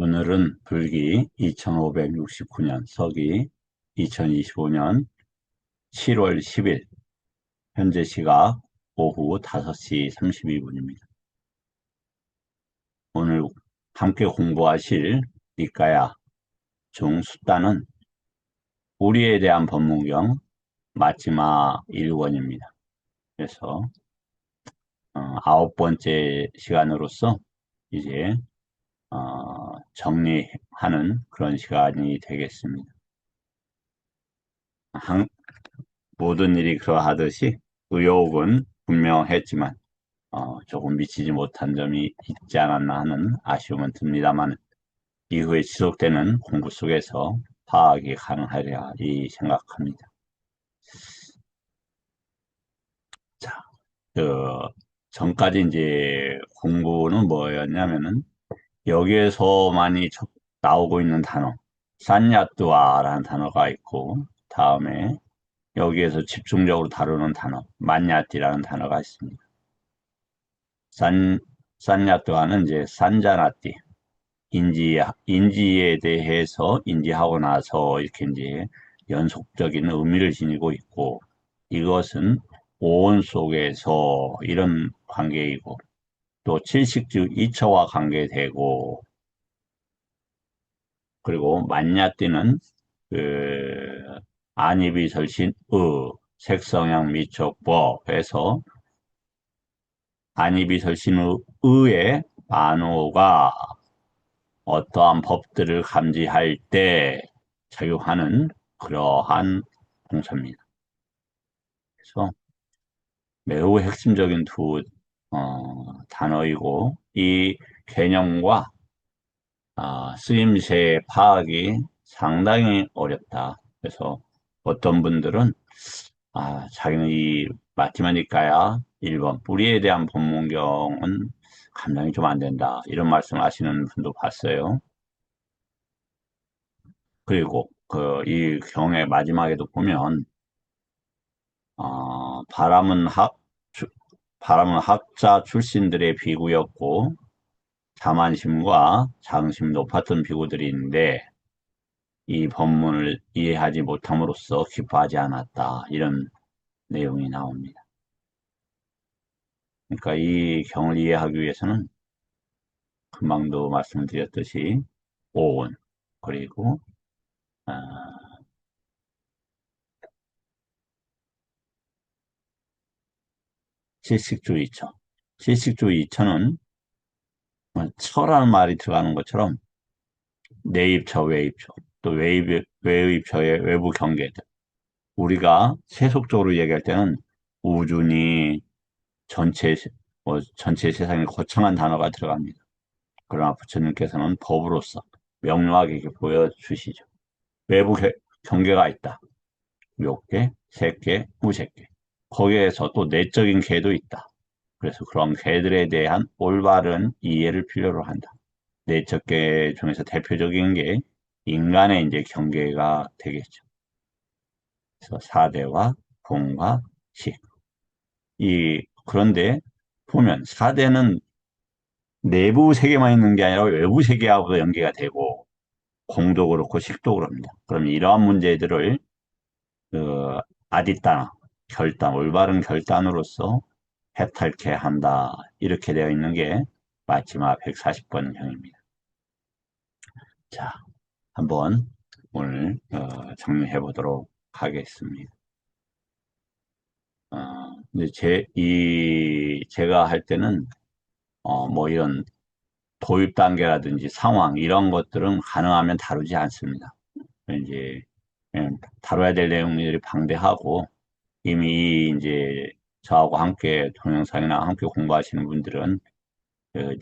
오늘은 불기 2569년 서기 2025년 7월 10일 현재 시각 오후 5시 32분입니다. 오늘 함께 공부하실 니까야 중숫단은 우리에 대한 법문경 마지막 1권입니다. 그래서 9번째 시간으로서 이제 정리하는 그런 시간이 되겠습니다. 모든 일이 그러하듯이 의욕은 분명했지만 조금 미치지 못한 점이 있지 않았나 하는 아쉬움은 듭니다만 이후에 지속되는 공부 속에서 파악이 가능하리라 이 생각합니다. 자, 그 전까지 이제 공부는 뭐였냐면은 여기에서 많이 나오고 있는 단어 산야뚜아라는 단어가 있고 다음에 여기에서 집중적으로 다루는 단어 만야띠라는 단어가 있습니다. 산야뚜아는 이제 산자나띠 인지에 대해서 인지하고 나서 이렇게 이제 연속적인 의미를 지니고 있고 이것은 오온 속에서 이런 관계이고 또 칠식주 이처와 관계되고 그리고 만야띠는 그 안이비설신 색성향 미촉법에서 안이비설신의 의의 만호가 어떠한 법들을 감지할 때 적용하는 그러한 동사입니다. 그래서 매우 핵심적인 두 단어이고 이 개념과 쓰임새 파악이 상당히 어렵다. 그래서 어떤 분들은 자기는 이 마티마니까야 1번 뿌리에 대한 법문경은 감당이 좀 안 된다. 이런 말씀 하시는 분도 봤어요. 그리고 이 경의 마지막에도 보면 바람은 학자 출신들의 비구였고 자만심과 자긍심이 높았던 비구들이 있는데 이 법문을 이해하지 못함으로써 기뻐하지 않았다. 이런 내용이 나옵니다. 그러니까 이 경을 이해하기 위해서는 금방도 말씀드렸듯이 오온 그리고 아, 칠식주의처 칠식주의처는 처라는 말이 들어가는 것처럼 내입처, 외입처, 또 외입처의 외부 경계들. 우리가 세속적으로 얘기할 때는 우주니 전체, 전체 세상에 거창한 단어가 들어갑니다. 그러나 부처님께서는 법으로서 명료하게 이렇게 보여주시죠. 외부 경계가 있다. 묘계, 색계, 무색계. 거기에서 또 내적인 계도 있다. 그래서 그런 개들에 대한 올바른 이해를 필요로 한다. 내적 계 중에서 대표적인 게 인간의 이제 경계가 되겠죠. 그래서 사대와 공과 식. 그런데 보면 사대는 내부 세계만 있는 게 아니라 외부 세계하고도 연계가 되고 공도 그렇고 식도 그럽니다. 그럼 이러한 문제들을 아디따나 결단, 올바른 결단으로서 해탈케 한다. 이렇게 되어 있는 게 마지막 140번형입니다. 자, 한번 오늘 정리해 보도록 하겠습니다. 근데 제가 할 때는 뭐 이런 도입 단계라든지 상황 이런 것들은 가능하면 다루지 않습니다. 이제 다뤄야 될 내용들이 방대하고 이미 이제 저하고 함께 동영상이나 함께 공부하시는 분들은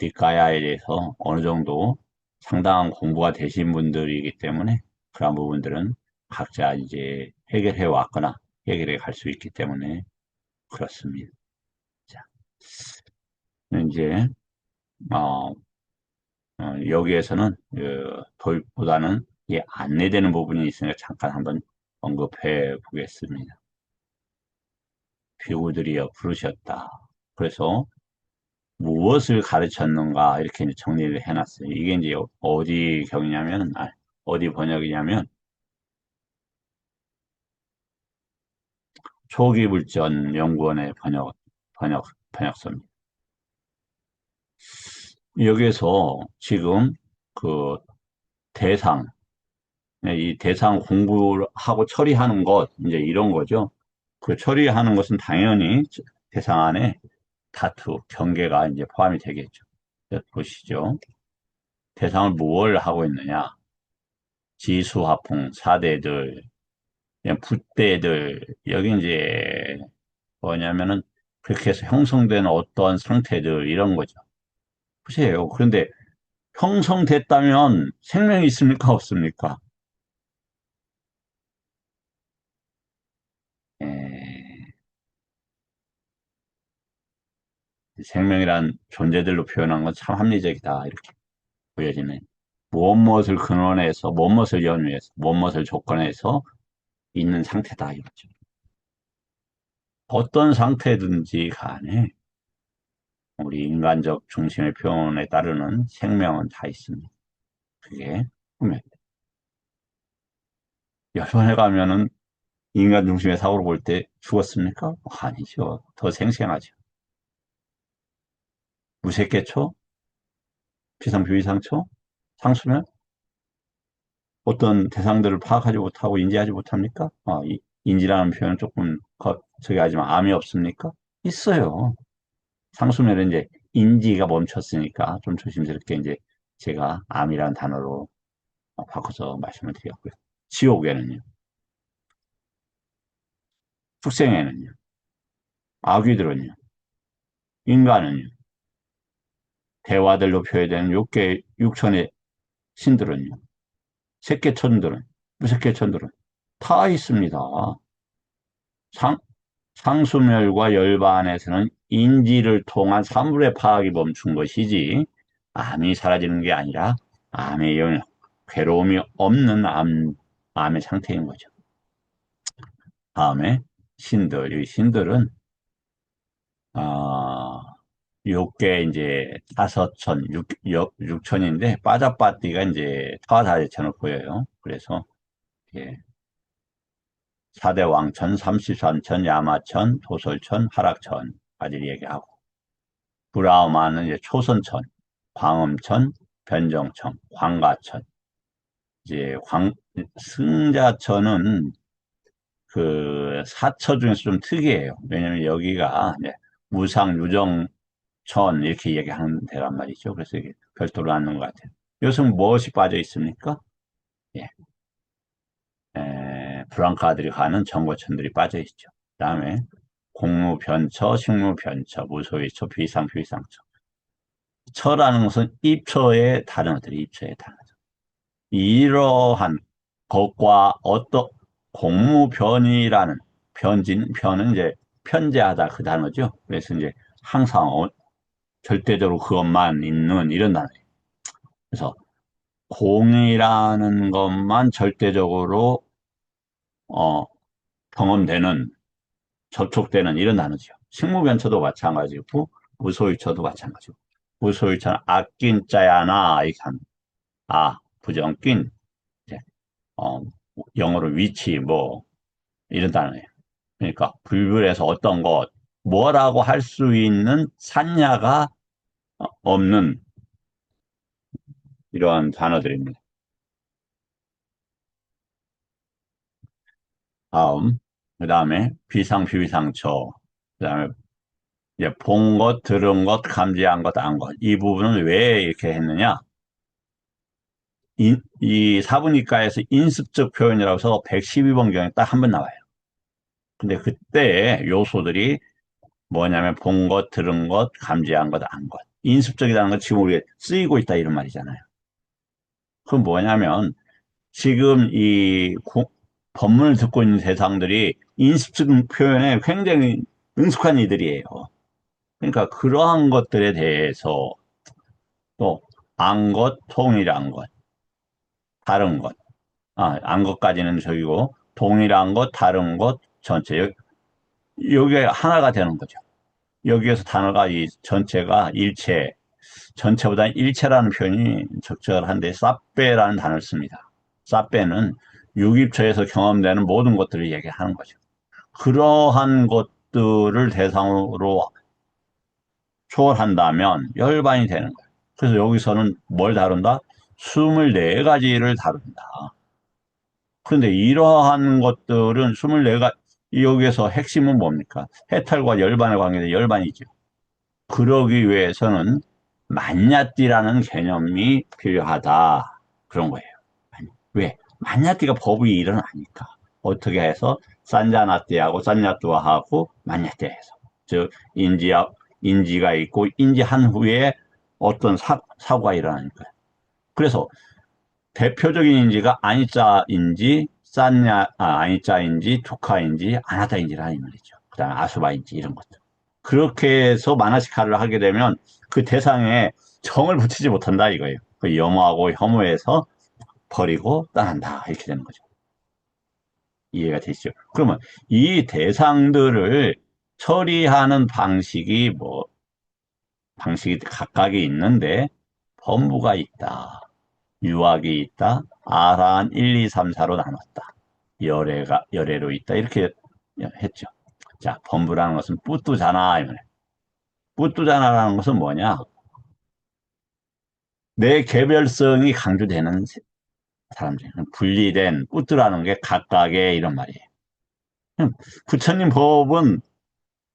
니까야에 대해서 어느 정도 상당한 공부가 되신 분들이기 때문에 그런 부분들은 각자 이제 해결해 왔거나 해결해 갈 수 있기 때문에 그렇습니다. 자, 이제 어, 여기에서는 도입보다는 안내되는 부분이 있으니까 잠깐 한번 언급해 보겠습니다. 비구들이여 부르셨다. 그래서 무엇을 가르쳤는가 이렇게 이제 정리를 해놨어요. 이게 이제 어디 경이냐면, 어디 번역이냐면 초기불전 연구원의 번역서입니다. 여기에서 지금 그 대상, 이 대상 공부하고 처리하는 것, 이제 이런 거죠. 그 처리하는 것은 당연히 대상 안에 다투, 경계가 이제 포함이 되겠죠. 보시죠. 대상을 뭘 하고 있느냐? 지수화풍, 사대들, 붓대들, 여기 이제 뭐냐면은 그렇게 해서 형성되는 어떠한 상태들, 이런 거죠. 보세요. 그런데 형성됐다면 생명이 있습니까? 없습니까? 에, 생명이란 존재들로 표현한 건 참 합리적이다. 이렇게 보여지네. 무엇을 근원해서, 무엇을 연유해서, 무엇을 조건해서 있는 상태다. 이거죠. 어떤 상태든지 간에 우리 인간적 중심의 표현에 따르는 생명은 다 있습니다. 그게 꿈에 여러 해 가면은 인간 중심의 사고를 볼 때 죽었습니까? 아니죠. 더 생생하죠. 무색개초, 비상비위상초, 상수면 어떤 대상들을 파악하지 못하고 인지하지 못합니까? 인지라는 표현은 조금 저기 하지만 암이 없습니까? 있어요. 상수면은 이제 인지가 멈췄으니까 좀 조심스럽게 이제 제가 암이라는 단어로 바꿔서 말씀을 드렸고요. 지옥에는요, 축생에는요, 아귀들은요, 인간은요, 대화들로 표현되는 육천의 신들은요, 색계천들은, 무색계천들은 다 있습니다. 상, 상수멸과 열반에서는 인지를 통한 사물의 파악이 멈춘 것이지, 암이 사라지는 게 아니라 암의 영역, 괴로움이 없는 암의 상태인 거죠. 다음에 이 신들은 아, 요게 이제 다섯천, 육천인데 빠자빠띠가 이제 타다제천을 보여요. 그래서 예, 4대 왕천, 삼십삼천, 야마천, 도솔천, 하락천까지 얘기하고 브라우마는 이제 초선천, 광음천, 변정천, 광가천. 이제 승자천은 그 사처 중에서 좀 특이해요. 왜냐면 여기가 이제 무상, 유정, 천 이렇게 얘기하는 데란 말이죠. 그래서 이게 별도로 앉는 것 같아요. 요즘 무엇이 빠져 있습니까? 예, 브랑카들이 가는 정거천들이 빠져 있죠. 그다음에 공무변처, 식무변처, 무소유처, 비상비상처. 처라는 것은 입처의 단어들이 입처의 단어들. 이러한 것과 어떤 공무변이라는 편은 이제 편재하다 그 단어죠. 그래서 이제 항상 절대적으로 그것만 있는 이런 단어예요. 그래서 공이라는 것만 절대적으로 어, 경험되는, 접촉되는 이런 단어죠. 식무변처도 마찬가지고 무소유처도 마찬가지고. 무소유처는 아낀 자야나 이렇게 하는 부정낀 이제, 어, 영어로 위치 뭐 이런 단어예요. 그러니까 불불에서 어떤 것 뭐라고 할 수 있는 산야가 없는 이러한 단어들입니다. 다음, 그 다음에 비상, 비상처, 그 다음에 이제 본 것, 들은 것, 감지한 것, 안 것. 이 부분은 왜 이렇게 했느냐? 이 사분위과에서 인습적 표현이라고 해서 112번경에 딱 한 번 나와요. 근데 그때 요소들이 뭐냐면 본 것, 들은 것, 감지한 것, 안 것. 인습적이라는 건 지금 우리가 쓰이고 있다 이런 말이잖아요. 그건 뭐냐면 지금 법문을 듣고 있는 대상들이 인습적 표현에 굉장히 능숙한 이들이에요. 그러니까 그러한 것들에 대해서 또 안 것, 통일한 것, 다른 것. 안 것까지는 저기고 동일한 것, 다른 것 전체 여기 하나가 되는 거죠. 여기에서 단어가 이 전체가 일체, 전체보다 일체라는 표현이 적절한데 사페라는 단어를 씁니다. 사페는 유기처에서 경험되는 모든 것들을 얘기하는 거죠. 그러한 것들을 대상으로 초월한다면 열반이 되는 거예요. 그래서 여기서는 뭘 다룬다? 24가지를 다룬다. 그런데 이러한 것들은 24가지, 여기에서 핵심은 뭡니까? 해탈과 열반의 관계는 열반이죠. 그러기 위해서는 만냐띠라는 개념이 필요하다. 그런 거예요. 왜? 만냐띠가 법의 일은 아니까. 어떻게 해서 산자나띠하고 산냐뚜하고 만냐띠에서. 즉, 인지가 있고, 인지한 후에 어떤 사고가 일어나니까. 그래서 대표적인 인지가 아니짜인지, 아니짜인지, 투카인지, 아나타인지라는 말이죠. 그 다음에 아수바인지 이런 것들. 그렇게 해서 만화식화를 하게 되면 그 대상에 정을 붙이지 못한다 이거예요. 그 염호하고 혐오해서 버리고 떠난다 이렇게 되는 거죠. 이해가 되시죠? 그러면 이 대상들을 처리하는 방식이 각각이 있는데 범부가 있다. 유학이 있다. 아라한 1, 2, 3, 4로 나눴다. 열애로 있다. 이렇게 했죠. 자, 범부라는 것은 뿌뚜자나. 뿌뚜자나라는 것은 뭐냐? 내 개별성이 강조되는 사람들. 분리된 뿌뚜라는 게 각각의 이런 말이에요. 부처님 법은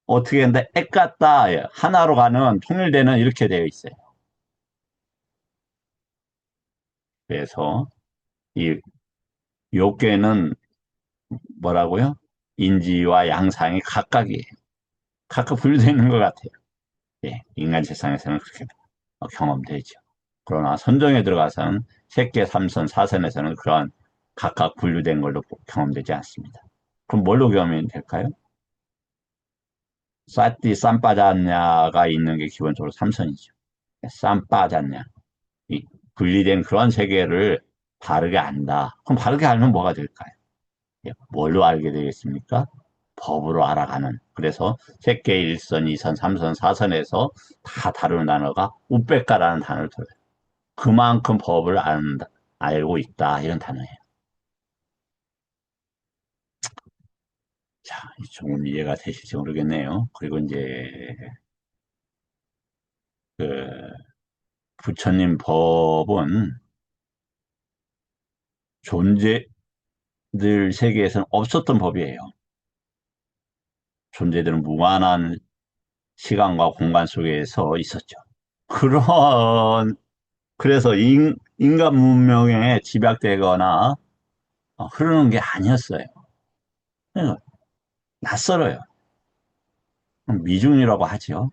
어떻게 했는데 액 같다. 하나로 가는 통일되는 이렇게 되어 있어요. 그래서 이 요괴는 뭐라고요? 인지와 양상이 각각이에요. 각각 분리되어 있는 것 같아요. 예, 인간 세상에서는 그렇게 경험되죠. 그러나 선정에 들어가서는 색계, 삼선, 사선에서는 그러한 각각 분류된 걸로 경험되지 않습니다. 그럼 뭘로 경험이 될까요? 싸띠, 쌈빠졌냐가 있는 게 기본적으로 삼선이죠. 쌈빠졌냐. 이 분리된 그런 세계를 바르게 안다. 그럼 바르게 알면 뭐가 될까요? 예, 뭘로 알게 되겠습니까? 법으로 알아가는. 그래서 색계 1선, 2선, 3선, 4선에서 다 다루는 단어가 우백가라는 단어를 들어요. 그만큼 법을 알고 있다. 이런 단어예요. 자, 조금 이해가 되실지 모르겠네요. 그리고 이제 그 부처님 법은 존재들 세계에서는 없었던 법이에요. 존재들은 무한한 시간과 공간 속에서 있었죠. 그런 그래서 인간 문명에 집약되거나 흐르는 게 아니었어요. 낯설어요. 미중이라고 하죠.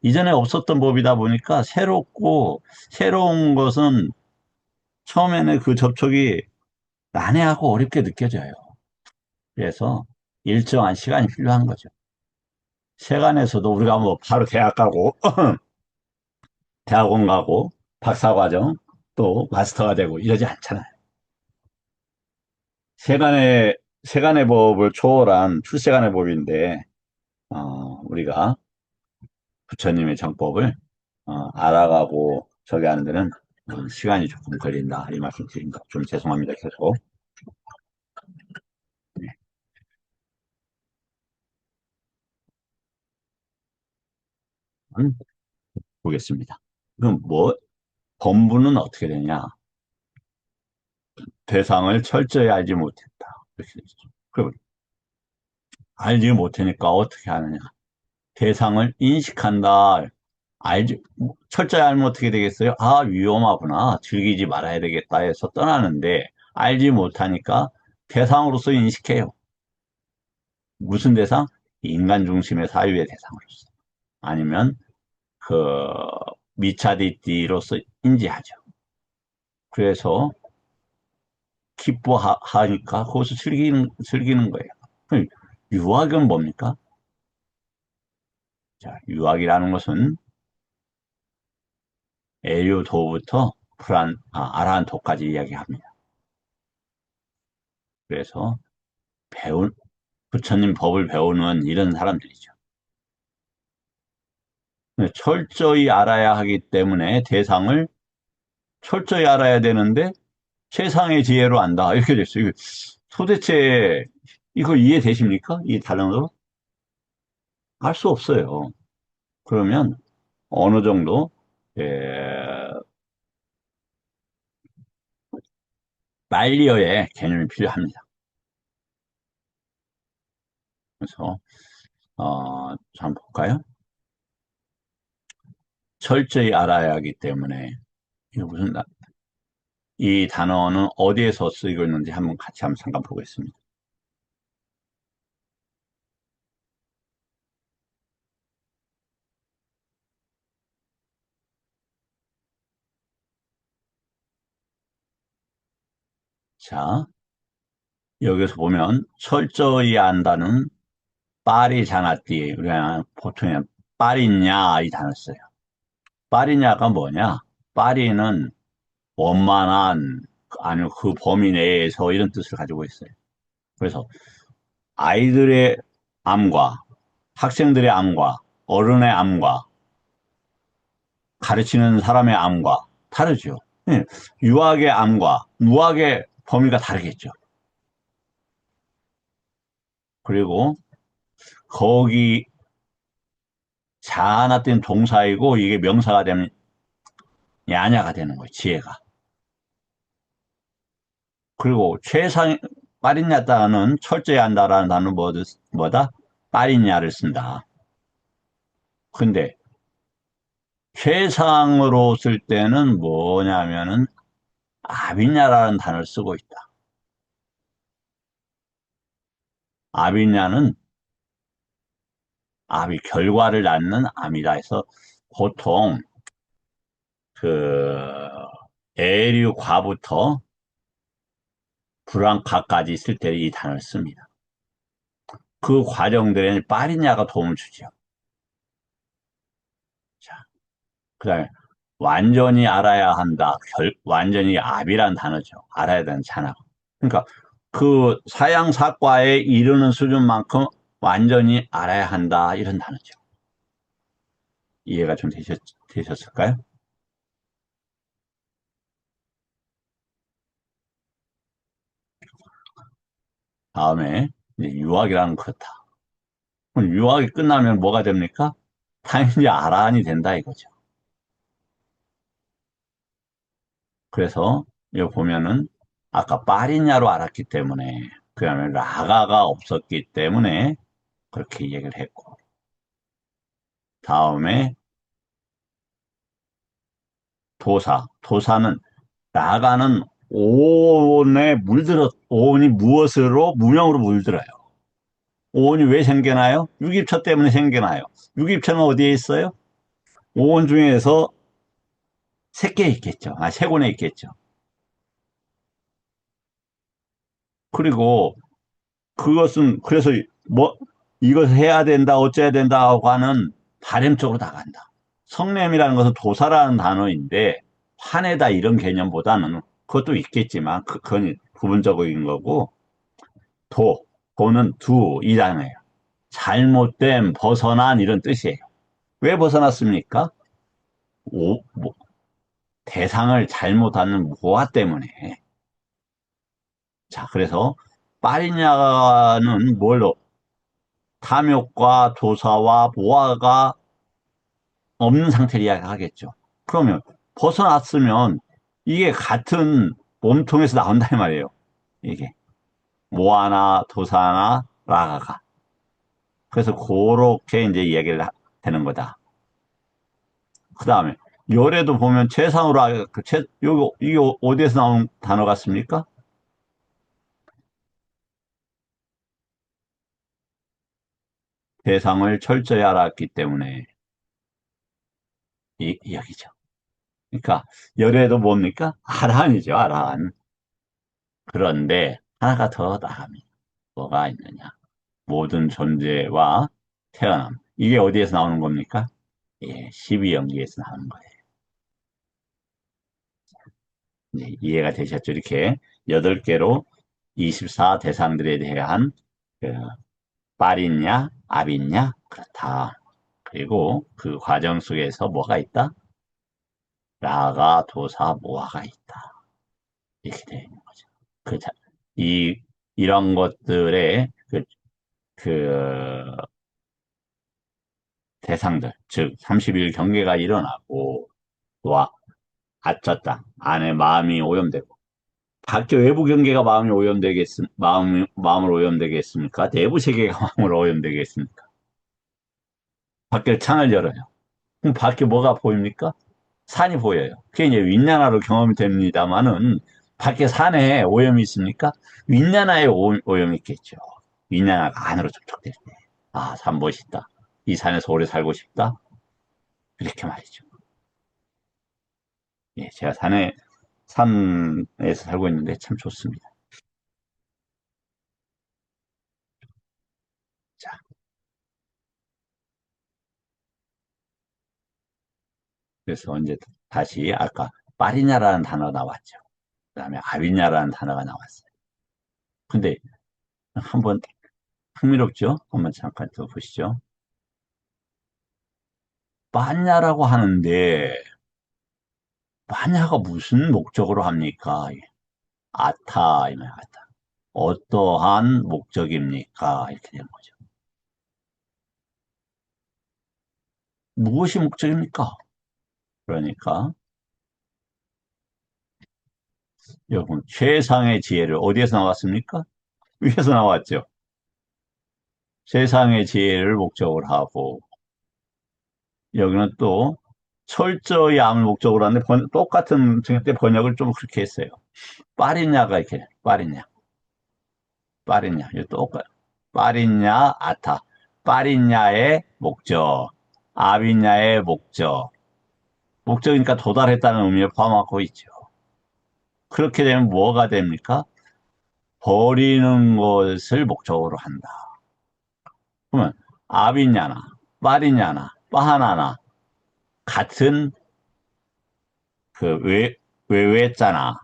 이전에 없었던 법이다 보니까 새롭고 새로운 것은 처음에는 그 접촉이 난해하고 어렵게 느껴져요. 그래서 일정한 시간이 필요한 거죠. 세간에서도 우리가 뭐 바로 대학 가고 대학원 가고 박사과정 또 마스터가 되고 이러지 않잖아요. 세간의 법을 초월한 출세간의 법인데 우리가 부처님의 정법을 알아가고 저기 하는 데는 시간이 조금 걸린다 이 말씀 드립니다. 좀 죄송합니다. 계속 네. 보겠습니다. 그럼 뭐 범부는 어떻게 되냐? 대상을 철저히 알지 못했다. 이렇게 되죠. 그럼 알지 못하니까 어떻게 하느냐? 대상을 인식한다. 철저히 알면 어떻게 되겠어요? 아, 위험하구나. 즐기지 말아야 되겠다 해서 떠나는데, 알지 못하니까 대상으로서 인식해요. 무슨 대상? 인간 중심의 사유의 대상으로서. 아니면, 그, 미차디띠로서 인지하죠. 그래서 기뻐하니까 거기서 즐기는 거예요. 유학은 뭡니까? 자, 유학이라는 것은 에료도부터 아라한토까지 이야기합니다. 그래서 배운 부처님 법을 배우는 이런 사람들이죠. 철저히 알아야 하기 때문에 대상을 철저히 알아야 되는데 최상의 지혜로 안다. 이렇게 됐어요. 도대체 이거 이해되십니까? 이 단어로? 알 수 없어요. 그러면 어느 정도 에, 말리어의 개념이 필요합니다. 그래서 한번 볼까요? 철저히 알아야 하기 때문에 이거 이 단어는 어디에서 쓰이고 있는지 한번 같이 한번 잠깐 보겠습니다. 자, 여기서 보면 철저히 안다는 파리 자나띠 우리가 보통 파리냐 이 단어 써요. 파리냐가 뭐냐? 파리는 원만한 아니면 그 범위 내에서 이런 뜻을 가지고 있어요. 그래서 아이들의 암과 학생들의 암과 어른의 암과 가르치는 사람의 암과 다르죠. 예, 유학의 암과 무학의 범위가 다르겠죠. 그리고 거기 자아났던 동사이고 이게 명사가 되면 야냐가 되는 거예요. 지혜가. 그리고 최상 빠리냐다는 철저히 한다라는 단어는 뭐다? 빠리냐를 쓴다. 근데 최상으로 쓸 때는 뭐냐면은 아비냐라는 단어를 쓰고 있다. 아비냐는 암이 결과를 낳는 암이라 해서 보통 그 애류과부터 불안과까지 쓸 때 이 단어를 씁니다. 그 과정들에는 빠리냐가 도움을 주죠. 자, 그다음에 완전히 알아야 한다. 완전히 압이란 단어죠. 알아야 되는 잔악. 그러니까 그 사양사과에 이르는 수준만큼 완전히 알아야 한다. 이런 단어죠. 이해가 좀 되셨을까요? 다음에 이제 유학이라는 그렇다. 그럼 유학이 끝나면 뭐가 됩니까? 당연히 아란이 된다 이거죠. 그래서 여기 보면은 아까 파리냐로 알았기 때문에 그다음에 라가가 없었기 때문에 그렇게 얘기를 했고 다음에 도사는 라가는 오온이 무엇으로 무명으로 물들어요. 오온이 왜 생겨나요? 유기처 때문에 생겨나요. 유기처는 어디에 있어요? 오온 중에서 세 개 있겠죠. 세 군에 있겠죠. 그리고 그것은 그래서 뭐 이것을 해야 된다, 어째야 된다고 하는 바램 쪽으로 나간다. 성냄이라는 것은 도사라는 단어인데 화내다 이런 개념보다는 그것도 있겠지만 그건 부분적인 거고 도는 이 단어예요. 잘못된, 벗어난 이런 뜻이에요. 왜 벗어났습니까? 뭐, 대상을 잘못하는 무화 때문에. 자, 그래서 파리냐는 뭘로 탐욕과 도사와 모아가 없는 상태를 이야기하겠죠. 그러면 벗어났으면 이게 같은 몸통에서 나온다 이 말이에요. 이게 모아나 도사나 라가가. 그래서 그렇게 이제 이야기를 되는 거다. 그 다음에 열에도 보면 최상으로 요거 이게 어디에서 나온 단어 같습니까? 대상을 철저히 알았기 때문에 이 이야기죠. 그러니까 열에도 뭡니까? 아란이죠, 아란. 그런데 하나가 더 나갑니다. 뭐가 있느냐? 모든 존재와 태어남. 이게 어디에서 나오는 겁니까? 예, 12연기에서 나오는 거예요. 이제 이해가 되셨죠? 이렇게 8개로 24 대상들에 대한 그, 빨이냐, 압이냐? 그렇다. 그리고 그 과정 속에서 뭐가 있다? 라가, 도사, 모아가 있다. 이렇게 되어 있는 거죠. 그, 이, 이런 것들의 그 대상들, 즉, 30일 경계가 일어나고, 와, 아쳤다. 안에 마음이 오염되고, 밖에 외부 경계가 마음을 오염되겠습니까? 내부 세계가 마음을 오염되겠습니까? 밖에 창을 열어요. 그럼 밖에 뭐가 보입니까? 산이 보여요. 그게 이제 윈나나로 경험이 됩니다만은 밖에 산에 오염이 있습니까? 윈나나에 오염이 있겠죠. 윈나나가 안으로 접촉될 때. 아, 산 멋있다. 이 산에서 오래 살고 싶다. 이렇게 말이죠. 예, 제가 산에서 살고 있는데 참 좋습니다. 자, 그래서 언제 다시 아까 파리냐라는 단어가 나왔죠. 그다음에 아비냐라는 단어가 나왔어요. 근데 한번 흥미롭죠? 한번 잠깐 더 보시죠. 빠냐라고 하는데 빠냐가 무슨 목적으로 합니까? 아타, 이말 아타. 어떠한 목적입니까? 이렇게 되는 거죠. 무엇이 목적입니까? 그러니까 여러분 최상의 지혜를 어디에서 나왔습니까? 위에서 나왔죠. 세상의 지혜를 목적으로 하고 여기는 또 철저히 암을 목적으로 하는데 똑같은 때 번역을 좀 그렇게 했어요. 빠리냐가 이렇게 빠리냐, 빠리냐, 이 똑같. 빠리냐 아타, 빠리냐의 목적, 아비냐의 목적. 목적이니까 도달했다는 의미를 포함하고 있죠. 그렇게 되면 뭐가 됩니까? 버리는 것을 목적으로 한다. 그러면 아비냐나, 빠리냐나, 빠하나나 같은 그 외자나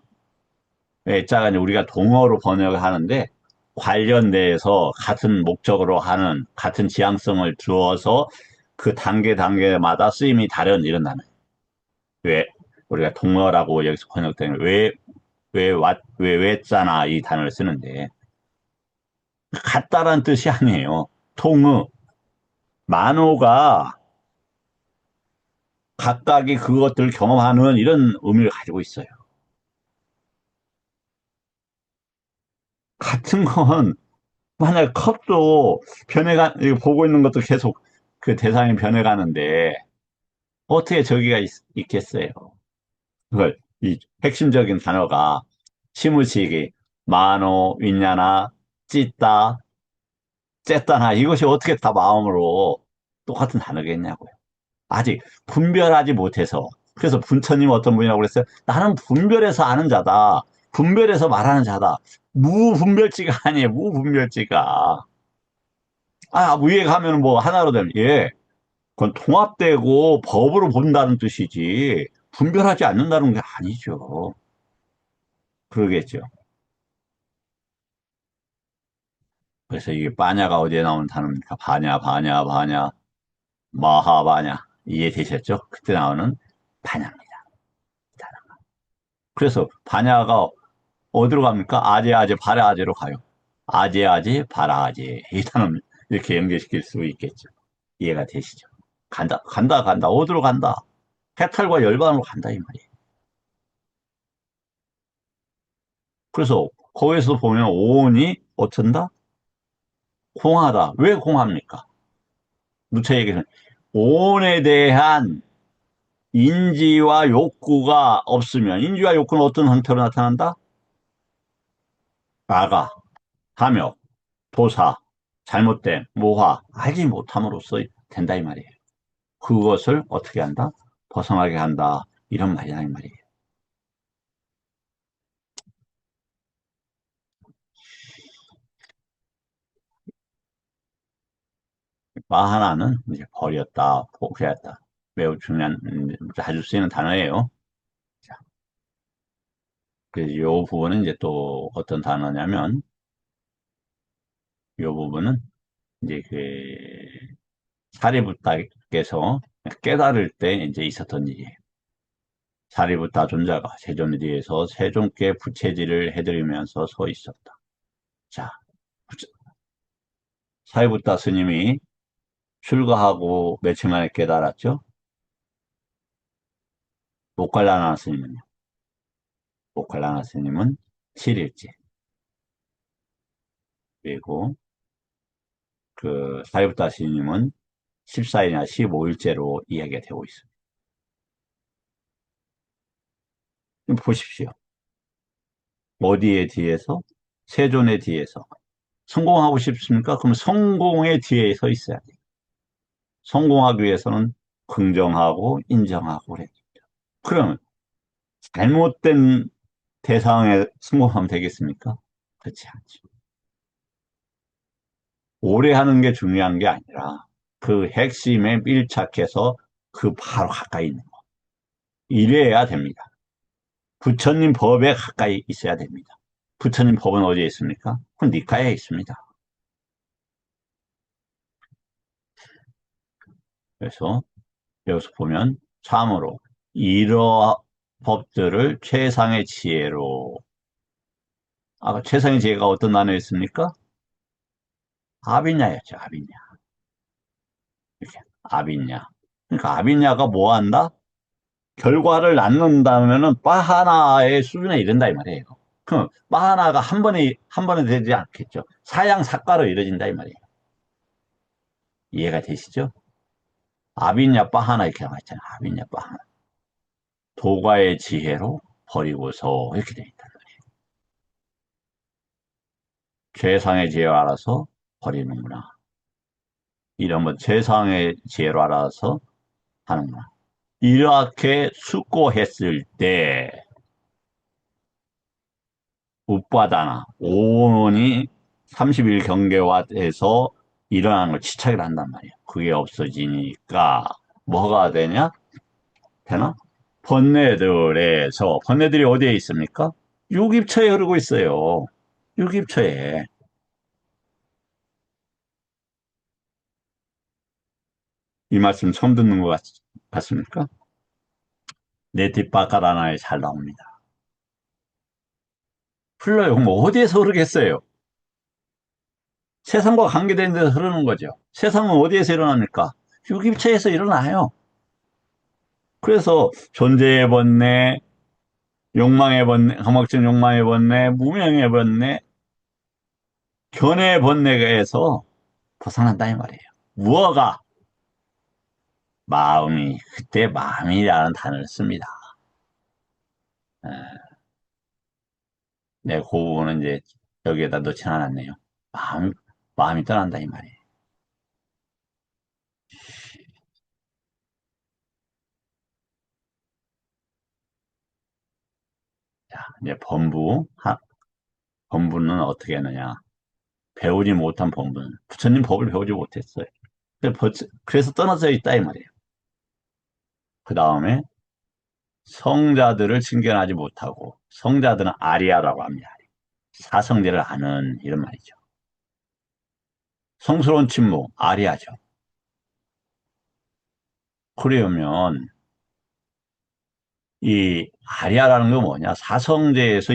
외자가 이제 우리가 동어로 번역을 하는데 관련돼서 같은 목적으로 하는 같은 지향성을 두어서 그 단계마다 쓰임이 다른 이런 단어. 왜 우리가 동어라고 여기서 번역되는 외자나 이 단어를 쓰는데 같다란 뜻이 아니에요. 통의 만호가 각각이 그것들을 경험하는 이런 의미를 가지고 있어요. 같은 건 만약 컵도 이거 보고 있는 것도 계속 그 대상이 변해가는데 어떻게 저기가 겠어요 그걸 이 핵심적인 단어가 시무시기, 마노, 윈냐나, 찢다, 쨌다나 이것이 어떻게 다 마음으로 똑같은 단어겠냐고요. 아직 분별하지 못해서 그래서 분처님 어떤 분이라고 그랬어요? 나는 분별해서 아는 자다. 분별해서 말하는 자다. 무분별지가 아니에요. 무분별지가. 아, 위에 가면 뭐 하나로 되면, 예. 그건 통합되고 법으로 본다는 뜻이지, 분별하지 않는다는 게 아니죠. 그러겠죠. 그래서 이게 바냐가 어디에 나오는 단어입니까? 바냐, 바냐, 바냐, 마하, 바냐. 이해되셨죠? 그때 나오는 바냐입니다. 그래서 바냐가 어디로 갑니까? 아제, 아제, 바라, 아제로 가요. 아제, 아제, 바라, 아제. 이 단어 이렇게 연결시킬 수 있겠죠. 이해가 되시죠? 간다, 간다, 간다. 어디로 간다? 해탈과 열반으로 간다, 이 말이에요. 그래서 거기서 보면 오온이 어쩐다? 공하다. 왜 공합니까? 누차 얘기는 오온에 대한 인지와 욕구가 없으면 인지와 욕구는 어떤 형태로 나타난다? 나가, 탐욕, 도사, 잘못된 모화, 알지 못함으로써 된다 이 말이에요. 그것을 어떻게 한다? 벗어나게 한다. 이런 말이야 이 말이에요. 마하나는 이제 버렸다, 포기했다. 매우 중요한, 자주 쓰이는 단어예요. 자, 그래서 이 부분은 이제 또 어떤 단어냐면, 이 부분은 이제 그 사리부타께서 깨달을 때 이제 있었던 일이에요. 사리부타 존자가 세존에 대해서 세존께 부채질을 해드리면서 서 있었다. 자, 사리부타 스님이 출가하고 며칠 만에 깨달았죠? 모칼라나 스님은요? 모칼라나 스님은 7일째. 그리고 그 사리부타 스님은 14일이나 15일째로 이야기가 되고 있습니다. 보십시오. 어디에 뒤에서? 세존의 뒤에서. 성공하고 싶습니까? 그럼 성공의 뒤에 서 있어야 돼요. 성공하기 위해서는 긍정하고 인정하고 그래야 됩니다. 그러면 잘못된 대상에 성공하면 되겠습니까? 그렇지 않죠. 오래 하는 게 중요한 게 아니라 그 핵심에 밀착해서 그 바로 가까이 있는 거. 이래야 됩니다. 부처님 법에 가까이 있어야 됩니다. 부처님 법은 어디에 있습니까? 그 니카에 있습니다. 그래서 여기서 보면 참으로 이러한 법들을 최상의 지혜로 최상의 지혜가 어떤 단어였습니까? 아비냐였죠. 아비냐. 이렇게 아비냐. 그러니까 아비냐가 뭐 한다? 결과를 낳는다면은 바하나의 수준에 이른다 이 말이에요. 그럼 바하나가 한 번에 되지 않겠죠. 사양사과로 이루어진다 이 말이에요. 이해가 되시죠? 아비냐 바하나 이렇게 나와 있잖아요. 아비냐 바하나. 도가의 지혜로 버리고서 이렇게 돼 있다. 최상의 지혜로 알아서 버리는구나. 이런 뭐 최상의 지혜로 알아서 하는구나. 이렇게 숙고했을 때 웃바다나 오온이 30일 경계와에서 일어나는 걸 치착을 한단 말이에요. 그게 없어지니까 뭐가 되냐? 되나? 번뇌들이 어디에 있습니까? 육입처에 흐르고 있어요. 육입처에. 이 말씀 처음 듣는 것 같습니까? 네티바카라나에 잘 나옵니다. 흘러요. 그럼 어디에서 흐르겠어요? 세상과 관계된 데서 흐르는 거죠. 세상은 어디에서 일어납니까? 육입체에서 일어나요. 그래서 존재의 번뇌, 욕망의 번뇌, 감각적 욕망의 번뇌, 무명의 번뇌, 견해의 번뇌에서 벗어난다 이 말이에요. 무어가 마음이 그때 마음이라는 단어를 씁니다. 네, 그 부분은 이제 여기에다 넣지 않았네요. 마음이 떠난다 이 말이에요. 자, 이제 범부는 어떻게 하느냐? 배우지 못한 범부는 부처님 법을 배우지 못했어요. 그래서 떠나져 있다 이 말이에요. 그 다음에 성자들을 친견하지 못하고 성자들은 아리아라고 합니다. 사성제를 아는 이런 말이죠. 성스러운 침묵, 아리아죠. 그러면 이 아리아라는 건 뭐냐? 사성제에서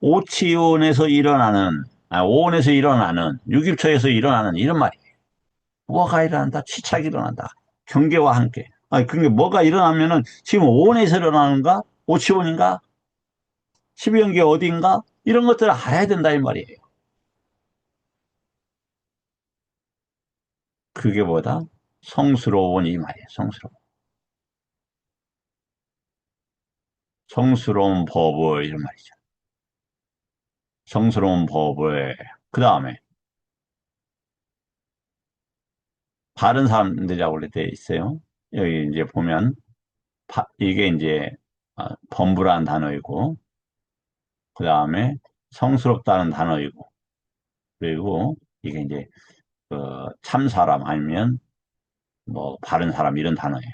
오치온에서 일어나는, 오온에서 일어나는, 육입처에서 일어나는 이런 말이에요. 뭐가 일어난다? 치착이 일어난다. 경계와 함께. 그게 뭐가 일어나면은 지금 오온에서 일어나는가? 오치온인가? 12연계 어디인가? 이런 것들을 알아야 된다 이 말이에요. 그게 뭐다? 성스러운 이 말이에요. 성스러운 법을 이런 말이죠. 성스러운 법을 그 다음에 바른 사람들이라고 그래 돼 있어요. 여기 이제 보면 이게 이제 범부라는 단어이고 그 다음에 성스럽다는 단어이고 그리고 이게 이제 참 사람 아니면 뭐 바른 사람 이런 단어예요.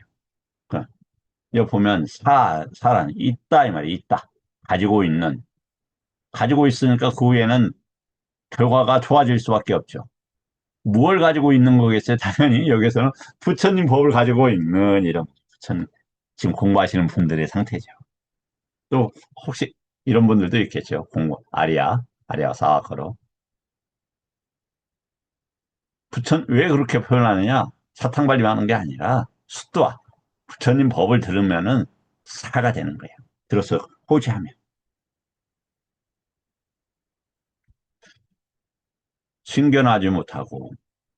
그 여기 보면 사람 있다 이 말이 있다. 가지고 있으니까 그 후에는 결과가 좋아질 수밖에 없죠. 무엇을 가지고 있는 거겠어요? 당연히 여기서는 부처님 법을 가지고 있는 이런 부처님 지금 공부하시는 분들의 상태죠. 또 혹시 이런 분들도 있겠죠. 아리아 사와커로 부처 왜 그렇게 표현하느냐? 사탕 발림하는 게 아니라 수도와 부처님 법을 들으면은 사가 되는 거예요. 들어서 호지하면 신견하지 못하고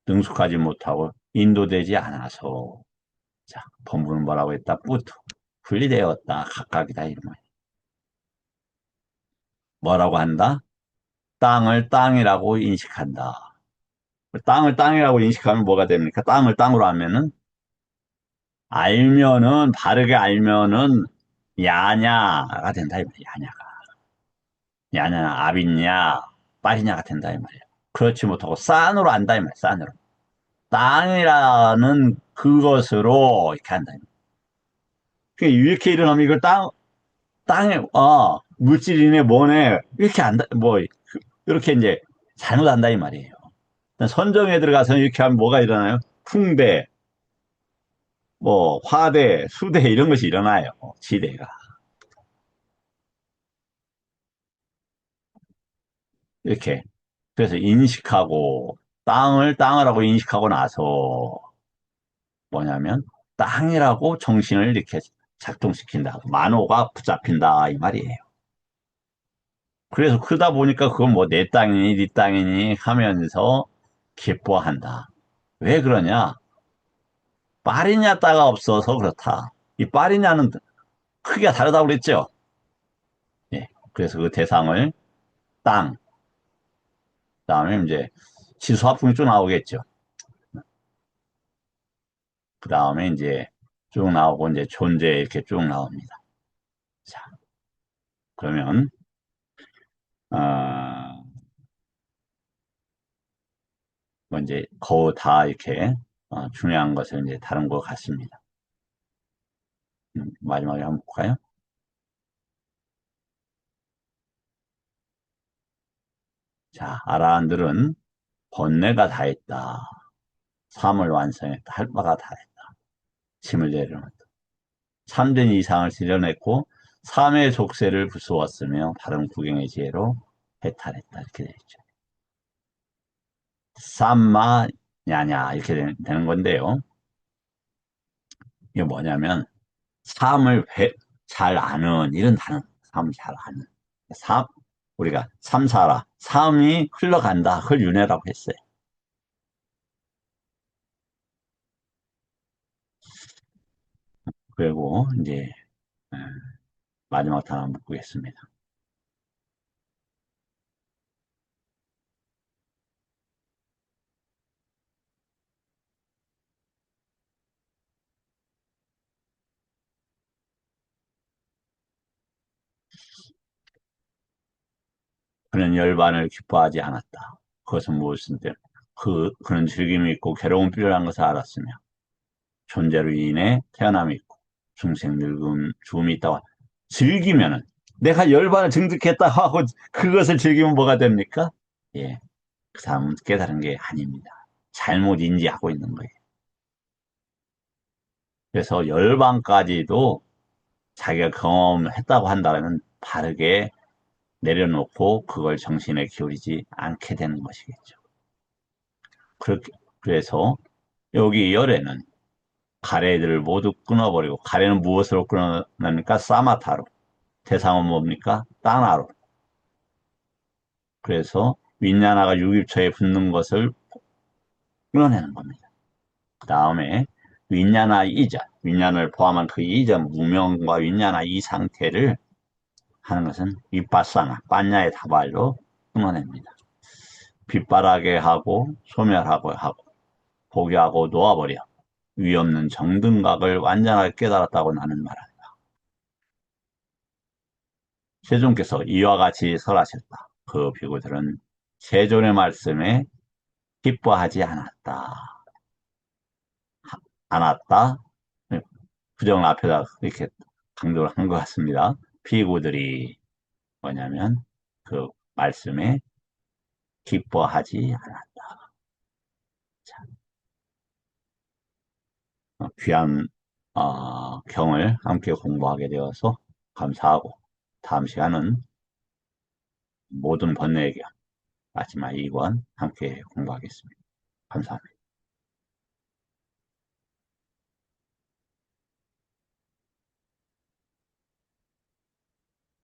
능숙하지 못하고 인도되지 않아서 자 본문은 뭐라고 했다? 뿌투 분리되었다 각각이다 이런 거예요. 뭐라고 한다? 땅을 땅이라고 인식한다. 땅을 땅이라고 인식하면 뭐가 됩니까? 땅을 땅으로 하면은 알면은 바르게 알면은 야냐가 된다 이 말이야. 야냐나 아비냐 빠리냐가 된다 이 말이야. 그렇지 못하고 싼으로 안다 이 말이야. 싼으로 땅이라는 그것으로 이렇게 한다 이 말이야. 그러니까 이렇게 일어나면 이걸 땅에 물질이네 뭐네 이렇게 안다 뭐 이렇게 이제 잘못한다 이 말이에요. 선정에 들어가서 이렇게 하면 뭐가 일어나요? 풍대, 뭐 화대, 수대 이런 것이 일어나요. 지대가. 이렇게. 그래서 인식하고 땅을 땅이라고 인식하고 나서 뭐냐면 땅이라고 정신을 이렇게 작동시킨다. 만호가 붙잡힌다 이 말이에요. 그래서 그러다 보니까 그건 뭐 내 땅이니 네 땅이니 하면서 기뻐한다. 왜 그러냐? 파리냐 따가 없어서 그렇다. 이 파리냐는 크기가 다르다고 그랬죠. 예. 그래서 그 대상을 땅, 그다음에 이제 지수화풍이 쭉 나오겠죠. 그다음에 이제 쭉 나오고 이제 존재 이렇게 쭉 나옵니다. 자, 그러면 뭐 이제 거의 다 이렇게 중요한 것을 이제 다른 것 같습니다. 마지막에 한번 볼까요? 자, 아라한들은 번뇌가 다했다. 삶을 완성했다. 할 바가 다했다. 짐을 내려놓았다. 참된 이상을 실현했고 삶의 족쇄를 부수었으며 바른 구경의 지혜로 해탈했다. 이렇게 되어 있죠. 쌈마 냐냐 이렇게 되는 건데요. 이게 뭐냐면 삶을 잘 아는 이런 단어, 삶 잘 아는 삶 우리가 삼사라 삶이 흘러간다 그걸 윤회라고 했어요. 그리고 이제 예, 마지막 단어 묻겠습니다. 그는 열반을 기뻐하지 않았다. 그것은 무엇인 때 그는 즐김이 있고 괴로움이 필요한 것을 알았으며 존재로 인해 태어남이 있고 중생 늙음 죽음이 있다고 즐기면은 내가 열반을 증득했다 하고 그것을 즐기면 뭐가 됩니까? 예, 그 사람은 깨달은 게 아닙니다. 잘못 인지하고 있는 거예요. 그래서 열반까지도 자기가 경험했다고 한다면 바르게 내려놓고 그걸 정신에 기울이지 않게 되는 것이겠죠. 그렇게, 그래서 여기 열에는 가래들을 모두 끊어버리고 가래는 무엇으로 끊어냅니까? 사마타로. 대상은 뭡니까? 따나로. 그래서 윈냐나가 유입처에 붙는 것을 끊어내는 겁니다. 그 다음에 윈냐나 이전, 윈냐나를 포함한 그 이전, 무명과 윈냐나 이 상태를 하는 것은 윗바사나, 빤냐의 다발로 끊어냅니다. 빛바라게 하고 소멸하고 하고 포기하고 놓아버려 위 없는 정등각을 완전하게 깨달았다고 나는 말한다. 세존께서 이와 같이 설하셨다. 그 비구들은 세존의 말씀에 기뻐하지 않았다. 부정 앞에다 이렇게 강조를 한 것 같습니다. 비구들이 뭐냐면 그 말씀에 기뻐하지 않았다. 귀한 경을 함께 공부하게 되어서 감사하고 다음 시간은 모든 번뇌의 경 마지막 2권 함께 공부하겠습니다. 감사합니다.